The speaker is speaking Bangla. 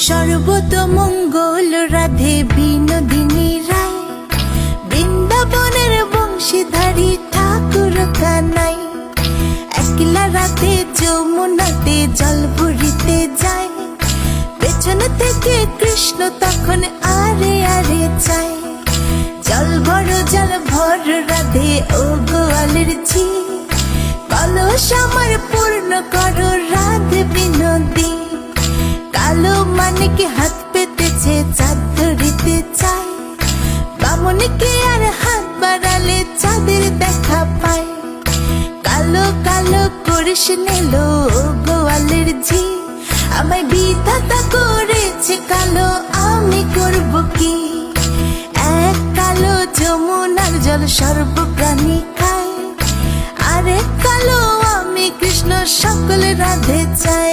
সর্বতমঙ্গল রাধে বিনোদিনী রায়, বৃন্দাবনের বংশীধারী ঠাকুর কানাই। একলা রাতে যমুনাতে জল ভরিতে যায়, পেছন থেকে কৃষ্ণ তখন আরে আরে চায়। জল ভর রাধে ও গোয়ালের ঝি, কলস আমার পূর্ণ করো রাধে বিনোদী। কালো মানিক হাত পেতেছে চাঁদ ধরিতে চায়, বামনকে আর হাত বাড়ালে চাঁদের দেখা পায়। কালো কালো করিস নিলো গোয়ালের ঝি, আমায় বিধাতা করেছে কালো, আমি করব কি? এক কালো যমুনার জল সর্বপ্রাণী খায়, আরেক কালো আমি কৃষ্ণ সকল রাধে চাই।